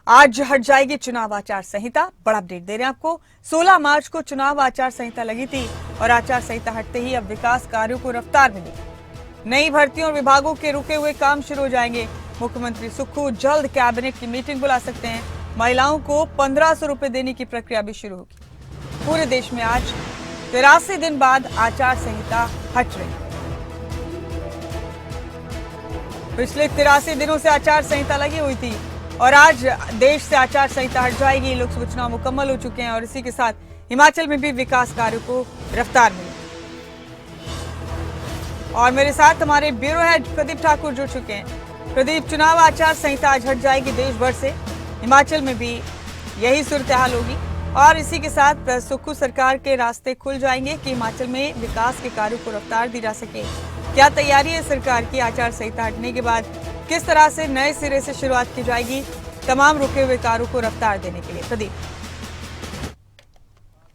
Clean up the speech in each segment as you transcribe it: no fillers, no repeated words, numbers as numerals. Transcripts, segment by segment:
आज हट जाएगी चुनाव आचार संहिता। बड़ा अपडेट दे रहे हैं आपको। 16 मार्च को चुनाव आचार संहिता लगी थी और आचार संहिता हटते ही अब विकास कार्यों को रफ्तार मिली। नई भर्तियों और विभागों के रुके हुए काम शुरू हो जाएंगे। मुख्यमंत्री सुक्खू जल्द कैबिनेट की मीटिंग बुला सकते हैं। महिलाओं को 1500 रुपए देने की प्रक्रिया भी शुरू होगी। पूरे देश में आज 83 दिन बाद आचार संहिता हट रही। पिछले 83 दिनों से आचार संहिता लगी हुई थी और आज देश से आचार संहिता हट जाएगी। लोकसभा चुनाव मुकम्मल हो चुके हैं और इसी के साथ हिमाचल में भी विकास कार्यों को रफ्तार मिली। और मेरे साथ हमारे ब्यूरो हेड प्रदीप ठाकुर जुड़ चुके हैं। प्रदीप, चुनाव आचार संहिता आज हट जाएगी देश भर से, हिमाचल में भी यही सूरत हाल होगी और इसी के साथ सुक्खू सरकार के रास्ते खुल जाएंगे कि हिमाचल में विकास के कार्यों को रफ्तार दी जा सके। क्या तैयारी है सरकार की आचार संहिता हटने के बाद? किस तरह से नए सिरे से शुरुआत की जाएगी तमाम रुके हुए कार्यों को रफ्तार देने के लिए? प्रदीप।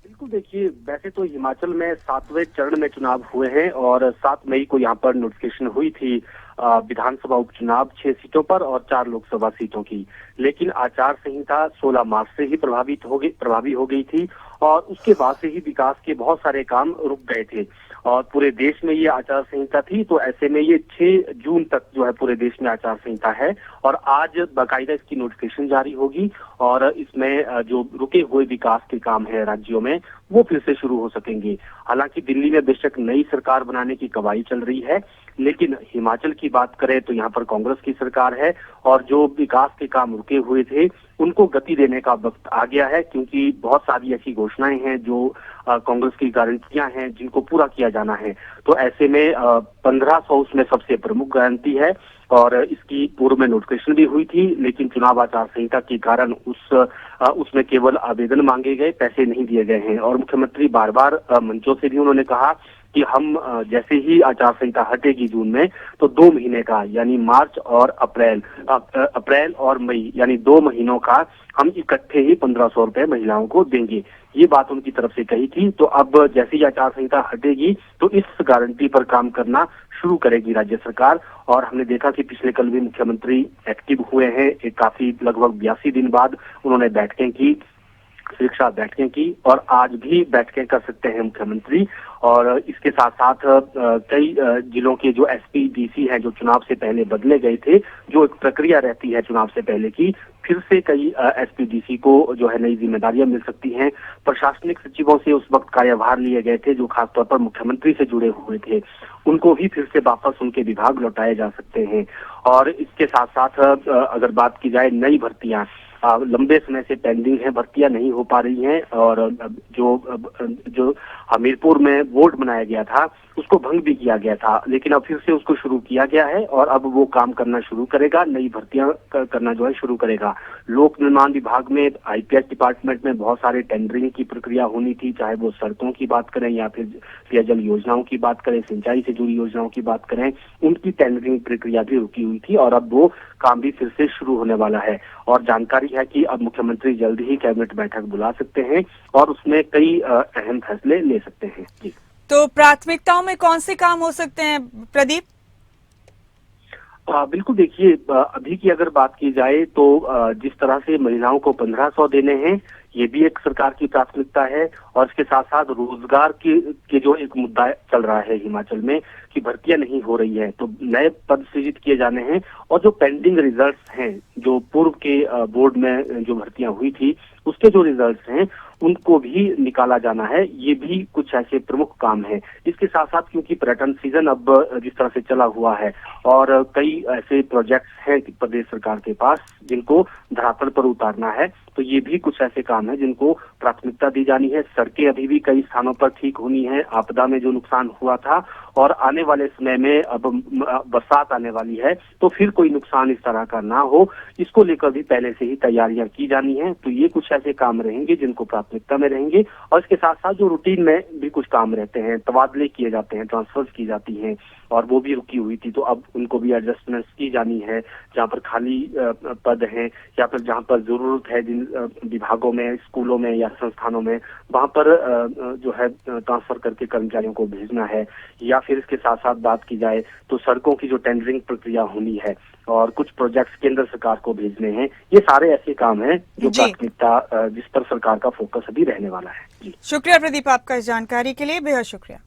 बिल्कुल, देखिए, वैसे तो हिमाचल में 7वें चरण में चुनाव हुए हैं और 7 मई को यहाँ पर नोटिफिकेशन हुई थी विधानसभा उपचुनाव 6 सीटों पर और 4 लोकसभा सीटों की। लेकिन आचार संहिता 16 मार्च से ही प्रभावी हो गई थी और उसके बाद से ही विकास के बहुत सारे काम रुक गए थे और पूरे देश में ये आचार संहिता थी। तो ऐसे में ये 6 जून तक जो है पूरे देश में आचार संहिता है और आज बाकायदा इसकी नोटिफिकेशन जारी होगी और इसमें जो रुके हुए विकास के काम है राज्यों में वो फिर से शुरू हो सकेंगे। हालांकि दिल्ली में बेशक नई सरकार बनाने की कवाई चल रही है, लेकिन हिमाचल की बात करें तो यहाँ पर कांग्रेस की सरकार है और जो विकास के काम रुके हुए थे उनको गति देने का वक्त आ गया है, क्योंकि बहुत सारी ऐसी घोषणाएं हैं जो कांग्रेस की गारंटियां हैं जिनको पूरा किया जाना है। तो ऐसे में 1500 उसमें सबसे प्रमुख गारंटी है और इसकी पूर्व में नोटिफिकेशन भी हुई थी, लेकिन चुनाव आचार संहिता के कारण उसमें केवल आवेदन मांगे गए, पैसे नहीं दिए गए हैं। और मुख्यमंत्री बार बार मंचों से भी उन्होंने कहा कि हम जैसे ही आचार संहिता हटेगी जून में तो 2 महीने का यानी मार्च और अप्रैल और मई यानी 2 महीनों का हम इकट्ठे ही 1500 रुपए महिलाओं को देंगे। ये बात उनकी तरफ से कही थी। तो अब जैसे ही आचार संहिता हटेगी तो इस गारंटी पर काम करना शुरू करेगी राज्य सरकार। और हमने देखा कि पिछले कल भी मुख्यमंत्री एक्टिव हुए हैं। एक काफी लगभग 82 दिन बाद उन्होंने बैठकें की, समीक्षा बैठकें की और आज भी बैठकें कर सकते हैं मुख्यमंत्री। और इसके साथ साथ कई जिलों के जो एसपी डीसी हैं जो चुनाव से पहले बदले गए थे, जो एक प्रक्रिया रहती है चुनाव से पहले की, फिर से कई एसपी डीसी को जो है नई जिम्मेदारियां मिल सकती हैं। प्रशासनिक सचिवों से उस वक्त कार्यभार लिए गए थे जो खासतौर पर मुख्यमंत्री से जुड़े हुए थे, उनको भी फिर से वापस उनके विभाग लौटाए जा सकते हैं। और इसके साथ साथ अगर बात की जाए नई भर्तियां, लंबे समय से पेंडिंग है, भर्तियां नहीं हो पा रही हैं और जो हमीरपुर में बोर्ड बनाया गया था उसको भंग भी किया गया था, लेकिन अब फिर से उसको शुरू किया गया है और अब वो काम करना शुरू करेगा, नई भर्तियां करना जो है शुरू करेगा। लोक निर्माण विभाग में, आईपीएच डिपार्टमेंट में बहुत सारे टेंडरिंग की प्रक्रिया होनी थी, चाहे वो सड़कों की बात करें या फिर पेयजल योजनाओं की बात करें, सिंचाई से जुड़ी योजनाओं की बात करें, उनकी टेंडरिंग प्रक्रिया भी रुकी हुई थी और अब वो काम भी फिर से शुरू होने वाला है। और जानकारी है कि अब मुख्यमंत्री जल्द ही कैबिनेट बैठक बुला सकते हैं और उसमें कई अहम फैसले ले सकते हैं। जी, तो प्राथमिकताओं में कौन से काम हो सकते हैं प्रदीप? बिल्कुल, देखिए, अभी की अगर बात की जाए तो जिस तरह से महिलाओं को 1500 देने हैं ये भी एक सरकार की प्राथमिकता है और इसके साथ साथ रोजगार के जो एक मुद्दा चल रहा है हिमाचल में कि भर्तियां नहीं हो रही है, तो नए पद सृजित किए जाने हैं और जो पेंडिंग रिजल्ट्स हैं, जो पूर्व के बोर्ड में जो भर्तियां हुई थी उसके जो रिजल्ट्स हैं उनको भी निकाला जाना है। ये भी कुछ ऐसे प्रमुख काम है। इसके साथ साथ क्योंकि पर्यटन सीजन अब जिस तरह से चला हुआ है और कई ऐसे प्रोजेक्ट्स हैं प्रदेश सरकार के पास जिनको धरातल पर उतारना है, तो ये भी कुछ ऐसे काम है जिनको प्राथमिकता दी जानी है। सड़कें अभी भी कई स्थानों पर ठीक होनी है, आपदा में जो नुकसान हुआ था और आने वाले समय में अब बरसात आने वाली है तो फिर कोई नुकसान इस तरह का ना हो, इसको लेकर भी पहले से ही तैयारियां की जानी है। तो ये कुछ ऐसे काम रहेंगे जिनको प्राथमिकता में रहेंगे और इसके साथ साथ जो रूटीन में भी कुछ काम रहते हैं, तबादले किए जाते हैं, ट्रांसफर्स की जाती हैं और वो भी रुकी हुई थी, तो अब उनको भी एडजस्टमेंट्स की जानी है। जहाँ पर खाली पद हैं या फिर जहाँ पर जरूरत है जिन विभागों में, स्कूलों में या संस्थानों में, वहाँ पर जो है ट्रांसफर करके कर्मचारियों को भेजना है या फिर इसके साथ साथ बात की जाए तो सड़कों की जो टेंडरिंग प्रक्रिया होनी है और कुछ प्रोजेक्ट्स केंद्र सरकार को भेजने हैं, ये सारे ऐसे काम हैं जो जी। प्राथमिकता जिस पर सरकार का फोकस अभी रहने वाला है। जी शुक्रिया प्रदीप, आपका इस जानकारी के लिए बेहद शुक्रिया।